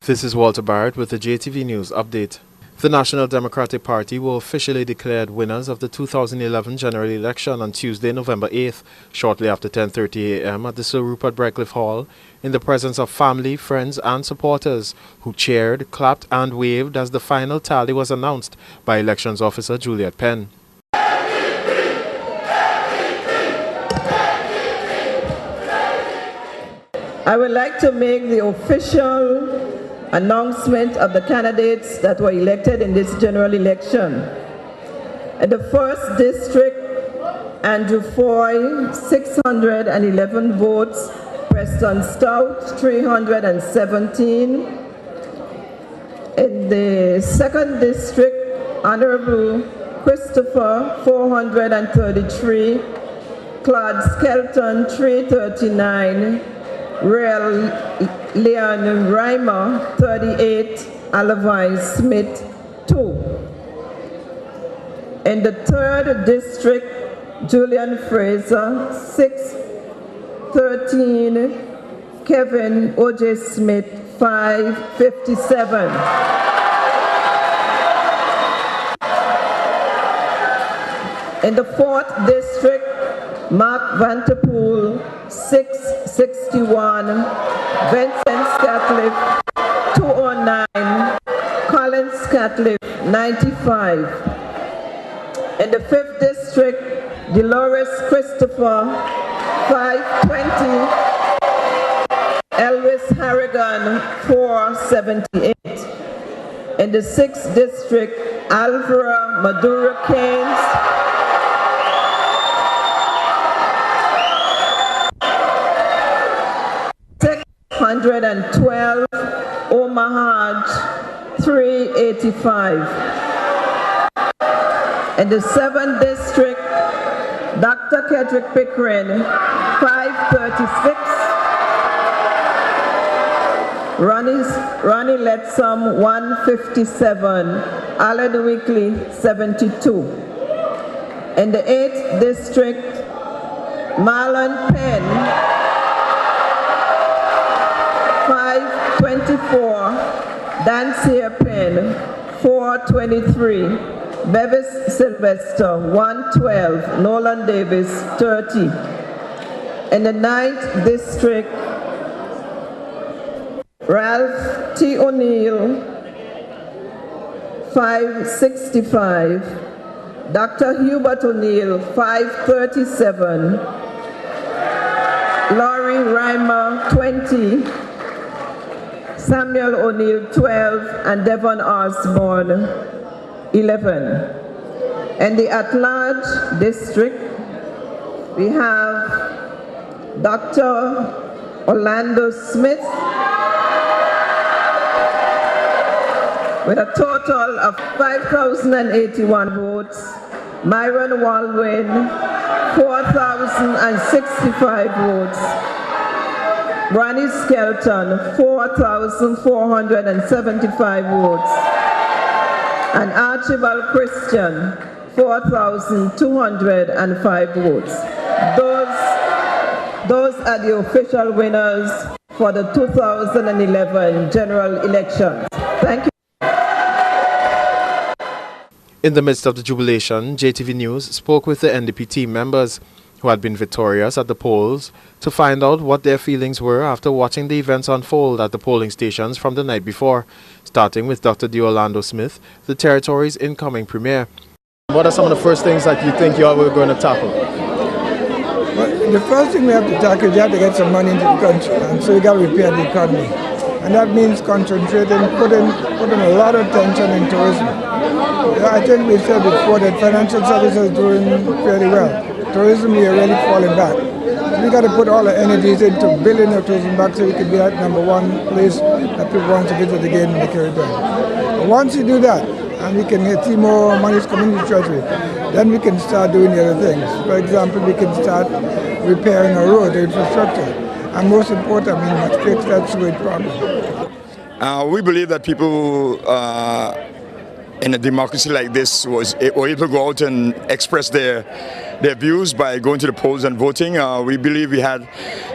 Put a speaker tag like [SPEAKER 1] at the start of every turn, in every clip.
[SPEAKER 1] This is Walter Barrett with the JTV News Update. The National Democratic Party were officially declared winners of the 2011 general election on Tuesday, November 8th, shortly after 10:30 a.m. at the Sir Rupert Breckliff Hall, in the presence of family, friends and supporters who cheered, clapped and waved as the final tally was announced by Elections Officer Juliet Penn.
[SPEAKER 2] I would like to make the official announcement of the candidates that were elected in this general election. In the first district, Andrew Foy, 611 votes. Preston Stout, 317. In the second district, Honorable Christopher, 433. Claude Skelton, 339. Real Leon Reimer, 38, Alavai Smith, 2. In the third district, Julian Fraser, 6, 13, Kevin O.J. Smith, 5, 57. In the fourth district, Mark Vanterpool, 661, Vincent Scatliff, 209, Colin Scatliff, 95. In the fifth district, Dolores Christopher, 520, Elvis Harrigan, 478. In the sixth district, Alvaro Maduro Keynes, 112, Omaha, 385. In the seventh district, Dr. Kedrick Pickering, 536. Ronnie Letsom, 157. Alan Weekly, 72. In the eighth district, Marlon Penn, 524, Dancia Penn, 423, Bevis Sylvester, 112, Nolan Davis, 30. In the ninth district, Ralph T. O'Neill, 565, Dr. Hubert O'Neill, 537, Laurie Reimer, 20, Samuel O'Neill, 12, and Devon Osborne, 11. In the at-large district, we have Dr. Orlando Smith with a total of 5,081 votes. Myron Walwyn, 4,065 votes. Ronnie Skelton, 4,475 votes. And Archibald Christian, 4,205 votes. Those are the official winners for the 2011 general elections. Thank you.
[SPEAKER 1] In the midst of the jubilation, JTV News spoke with the NDP team members who had been victorious at the polls to find out what their feelings were after watching the events unfold at the polling stations from the night before, starting with Dr. Orlando Smith, the territory's incoming premier. What are some of the first things that you think you all were going to tackle?
[SPEAKER 3] Well, the first thing we have to tackle is you have to get some money into the country, and so you got to repair the economy. And that means concentrating, putting a lot of attention in tourism. I think we said before that financial services are doing fairly well. Tourism, we are really falling back. So we got to put all our energies into building our tourism back so we can be that #1 place that people want to visit again in the Caribbean. But once you do that, and we can see more money coming into the treasury, then we can start doing the other things. For example, we can start repairing our road, our infrastructure, and most important, we must fix that sewage problem.
[SPEAKER 4] We believe that people in a democracy like this were able to go out and express their views by going to the polls and voting. We believe we had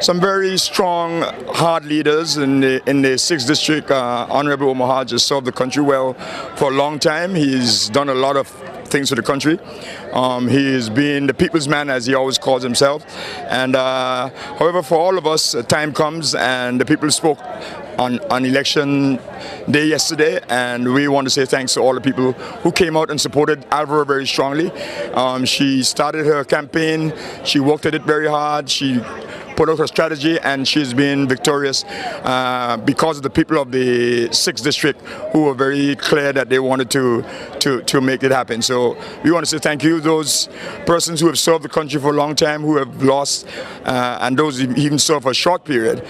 [SPEAKER 4] some very strong, hard leaders in the 6th District. Honorable Omar Hodge has served the country well for a long time. He's done a lot of things for the country. He has been the people's man, as he always calls himself. And however, for all of us, time comes and the people spoke on election day yesterday, and we want to say thanks to all the people who came out and supported Alvaro very strongly. She started her campaign, she worked at it very hard, she put out her strategy, and she's been victorious because of the people of the 6th District who were very clear that they wanted to make it happen. So we want to say thank you, those persons who have served the country for a long time, who have lost, and those who even served for a short period.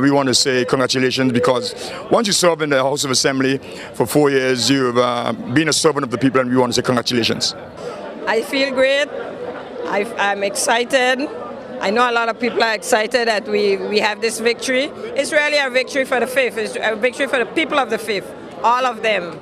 [SPEAKER 4] We want to say congratulations, because once you serve in the House of Assembly for 4 years, you've been a servant of the people, and we want to say congratulations.
[SPEAKER 2] I feel great. I'm excited. I know a lot of people are excited that we have this victory. It's really a victory for the 5th. It's a victory for the people of the 5th, all of them,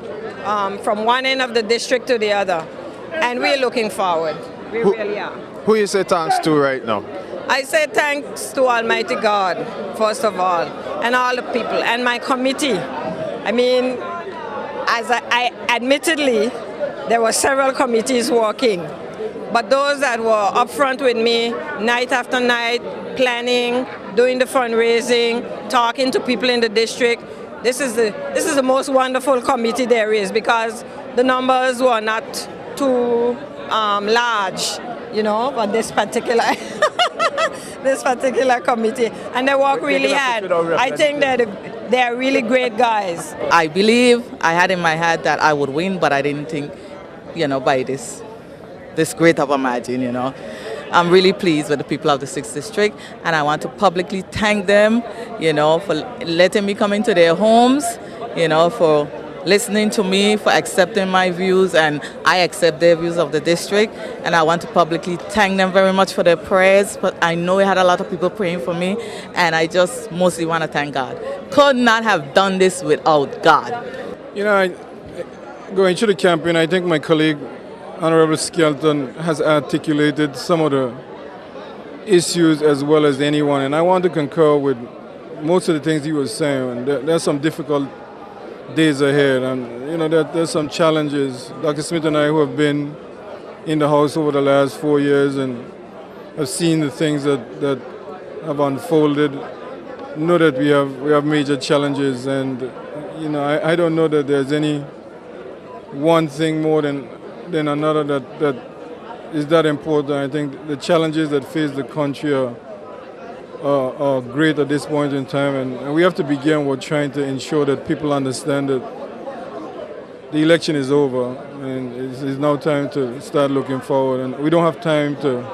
[SPEAKER 2] from one end of the district to the other. And we're looking forward. We really are.
[SPEAKER 1] Who you say thanks to right now?
[SPEAKER 2] I say thanks to Almighty God, first of all, and all the people, and my committee. I mean, admittedly, there were several committees working. But those that were up front with me, night after night, planning, doing the fundraising, talking to people in the district, this is the most wonderful committee there is, because the numbers were not too large, you know, for this particular this particular committee, and they work really hard. I think that they are really great guys.
[SPEAKER 5] I believe I had in my head that I would win, but I didn't think, you know, by this great of a margin, you know. I'm really pleased with the people of the 6th District, and I want to publicly thank them, you know, for letting me come into their homes, you know, for listening to me, for accepting my views, and I accept their views of the district. And I want to publicly thank them very much for their prayers, but I know we had a lot of people praying for me, and I just mostly want to thank God. Could not have done this without God.
[SPEAKER 3] You know, going through the campaign, I think my colleague, Honorable Skelton, has articulated some of the issues as well as anyone, and I want to concur with most of the things he was saying. There's some difficult days ahead, and you know there's some challenges. Dr. Smith and I, who have been in the House over the last 4 years and have seen the things that have unfolded, know that we have major challenges, and you know I don't know that there's any one thing more than another that is that important. I think the challenges that face the country are great at this point in time, and we have to begin with trying to ensure that people understand that the election is over and it's now time to start looking forward, and we don't have time to,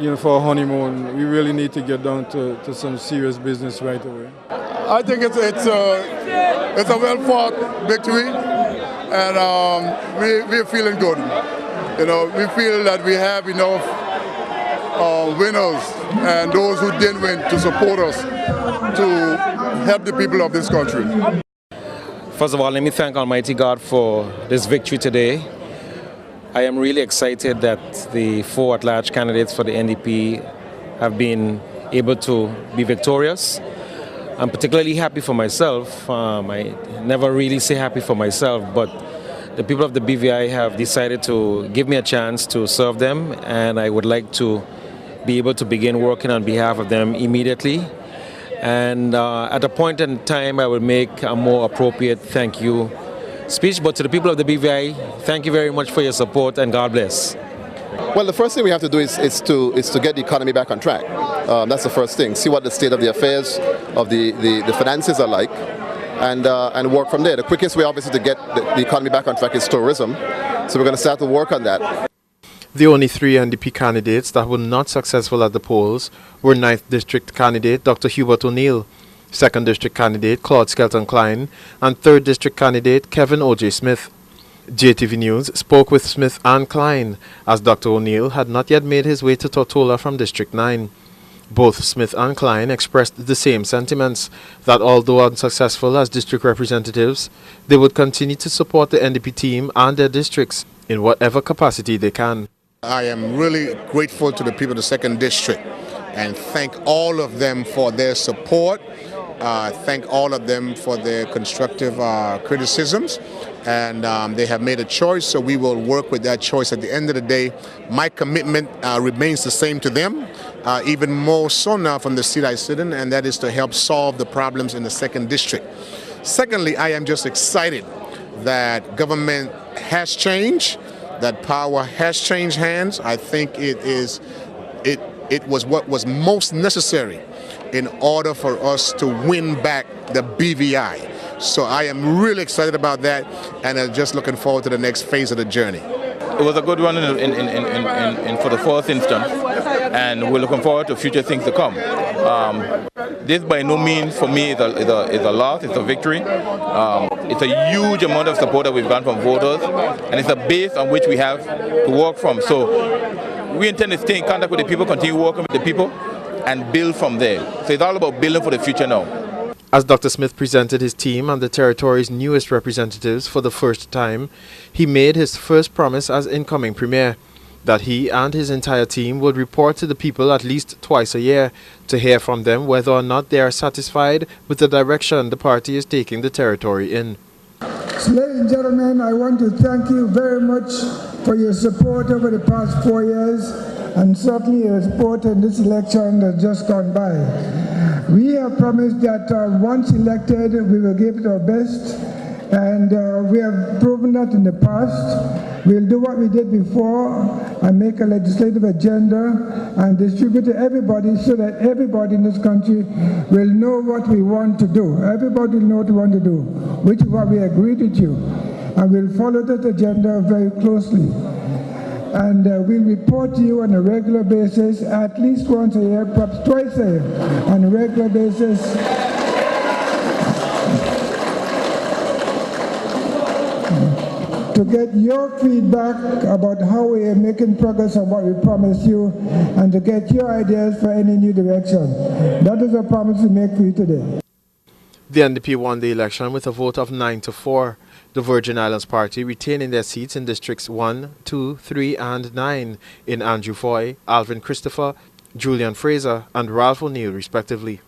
[SPEAKER 3] you know, for a honeymoon. We really need to get down to some serious business right away.
[SPEAKER 6] I think it's a well-fought victory, and we're feeling good. You know, we feel that we have enough winners and those who didn't win to support us to help the people of this country.
[SPEAKER 7] First of all, let me thank Almighty God for this victory today. I am really excited that the 4 at-large candidates for the NDP have been able to be victorious. I'm particularly happy for myself. I never really say happy for myself, but the people of the BVI have decided to give me a chance to serve them, and I would like to be able to begin working on behalf of them immediately. And at a point in time, I will make a more appropriate thank you speech. But to the people of the BVI, thank you very much for your support, and God bless.
[SPEAKER 8] Well, the first thing we have to do is to get the economy back on track. That's the first thing. See what the state of the affairs of the finances are like, and work from there. The quickest way, obviously, to get the economy back on track is tourism. So we're going to start to work on that.
[SPEAKER 1] The only 3 NDP candidates that were not successful at the polls were 9th District candidate Dr. Hubert O'Neill, 2nd District candidate Claude Skelton Klein, and 3rd District candidate Kevin O.J. Smith. JTV News spoke with Smith and Klein, as Dr. O'Neill had not yet made his way to Tortola from District 9. Both Smith and Klein expressed the same sentiments, that although unsuccessful as district representatives, they would continue to support the NDP team and their districts in whatever capacity they can.
[SPEAKER 9] I am really grateful to the people of the 2nd District and thank all of them for their support. Thank all of them for their constructive criticisms, and they have made a choice, so we will work with that choice. At the end of the day, my commitment remains the same to them, even more so now from the seat I sit in, and that is to help solve the problems in the 2nd District. Secondly, I am just excited that government has changed, that power has changed hands. I think it was what was most necessary in order for us to win back the BVI. So I am really excited about that, and I'm just looking forward to the next phase of the journey.
[SPEAKER 10] It was a good run for the 4th instance, and we're looking forward to future things to come. This by no means for me is a loss, it's a victory. It's a huge amount of support that we've gotten from voters, and it's a base on which we have to work from. So we intend to stay in contact with the people, continue working with the people, and build from there. So it's all about building for the future now.
[SPEAKER 1] As Dr. Smith presented his team and the territory's newest representatives for the first time, he made his first promise as incoming Premier, that he and his entire team would report to the people at least twice a year to hear from them whether or not they are satisfied with the direction the party is taking the territory in.
[SPEAKER 3] So, ladies and gentlemen, I want to thank you very much for your support over the past 4 years, and certainly your support in this election that just gone by. We have promised that once elected, we will give it our best, and we have proven that in the past. We'll do what we did before and make a legislative agenda and distribute to everybody so that everybody in this country will know what we want to do. Everybody will know what we want to do, which is what we agreed with you. And we'll follow that agenda very closely. And we'll report to you on a regular basis, at least once a year, perhaps twice a year, on a regular basis. To get your feedback about how we are making progress on what we promised you, and to get your ideas for any new direction. That is a promise we make for you today.
[SPEAKER 1] The NDP won the election with a vote of 9-4. The Virgin Islands Party retaining their seats in Districts 1, 2, 3 and 9 in Andrew Foy, Alvin Christopher, Julian Fraser and Ralph O'Neill respectively.